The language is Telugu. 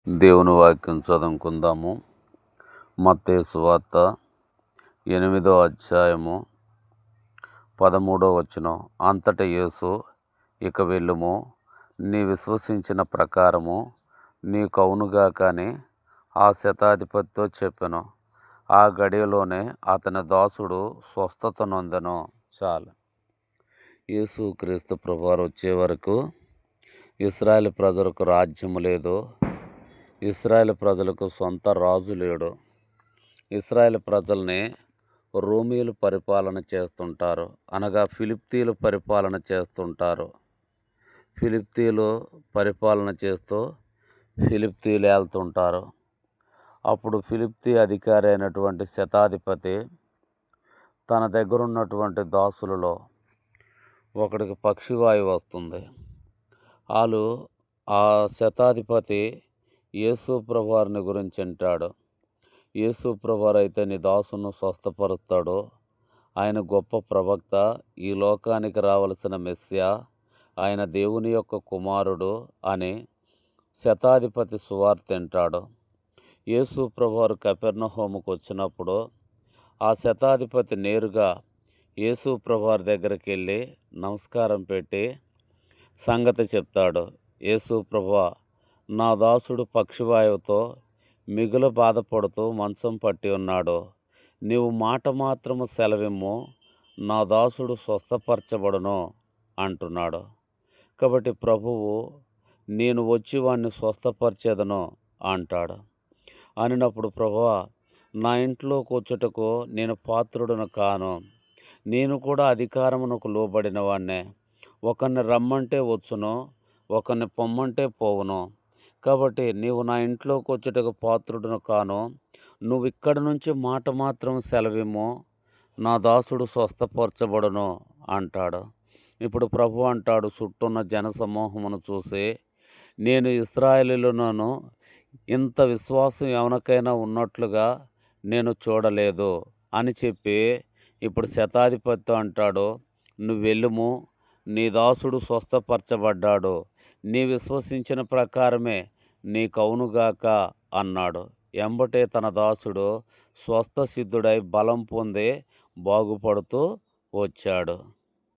దేవుని వాక్యం చదువుకుందాము. మత్తయి సువార్త 8వ అధ్యాయము 13వ వచనం. అంతటా యేసు, ఇక వెళ్ళుము, నీ విశ్వసించిన ప్రకారము నీకు అవునుగాక అని ఆ శతాధిపతితో చెప్పెను. ఆ గడియలోనే అతని దాసుడు స్వస్థత నొందెను. చాలు. యేసు క్రీస్తు ప్రభువారు వచ్చే వరకు ఇశ్రాయేలు ప్రజలకు రాజ్యము లేదు, ఇశ్రాయేల్ ప్రజలకు సొంత రాజు లేడు. ఇశ్రాయేల్ ప్రజల్ని రోమీయులు పరిపాలన చేస్తుంటారు, అనగా ఫిలిప్తీయులు పరిపాలన చేస్తుంటారు. ఫిలిప్తీయులు పరిపాలన చేస్తూ ఫిలిప్తీయులు వెళ్తుంటారు. అప్పుడు ఫిలిప్తీ అధికారి అయినటువంటి శతాధిపతి తన దగ్గర ఉన్నటువంటి దాసులలో ఒకడికి పక్షివాయువు వస్తుంది. వాళ్ళు ఆ శతాధిపతి యేసు ప్రభువారిని గురించి అంటాడు. యేసు ప్రభువారు అయితే నీ దాసును స్వస్థపరుస్తాడు, ఆయన గొప్ప ప్రవక్త, ఈ లోకానికి రావలసిన మెస్సియా, ఆయన దేవుని యొక్క కుమారుడు అని శతాధిపతి సువార్త వింటాడు. యేసు ప్రభువారు కపెర్నహూముకు వచ్చినప్పుడు ఆ శతాధిపతి నేరుగా యేసు ప్రభువారి దగ్గరికి వెళ్ళి నమస్కారం పెట్టి సంగతి చెప్తాడు. యేసు ప్రభువా, నా దాసుడు పక్షివాయువుతో మిగులు బాధపడుతూ మంచం పట్టి ఉన్నాడు. నీవు మాట మాత్రము సెలవిమ్ము, నా దాసుడు స్వస్థపరచబడును అంటున్నాడు. కాబట్టి ప్రభువు, నేను వచ్చి వాడిని స్వస్థపరిచేదను అంటాడు. అనినప్పుడు ప్రభువా, నా ఇంట్లో కూర్చుటకు నేను పాత్రుడును కాను, నేను కూడా అధికారమునకు లోబడిన వాడినే. ఒకరిని రమ్మంటే వచ్చును, ఒకరిని పొమ్మంటే పోవును. కాబట్టి నీవు నా ఇంట్లోకి వచ్చేటకు పాత్రుడును కాను, నువ్వు ఇక్కడి నుంచి మాట మాత్రం సెలవిమ్ము, నా దాసుడు స్వస్థపరచబడును అంటాడు. ఇప్పుడు ప్రభు అంటాడు, చుట్టూన్న జనసమూహమును చూసి, నేను ఇశ్రాయేలీయులను ఇంత విశ్వాసం ఎవరికైనా ఉన్నట్లుగా నేను చూడలేదు అని చెప్పి ఇప్పుడు శతాధిపతితో అంటాడు, నువ్వు వెళ్ళుము, నీ దాసుడు స్వస్థపరచబడ్డాడు, నీ విశ్వసించిన ప్రకారమే నీకవునుగాక అన్నాడు. ఎంబటే తన దాసుడు స్వస్థసిద్ధుడై బలం పొంది బాగుపడుతూ వచ్చాడు.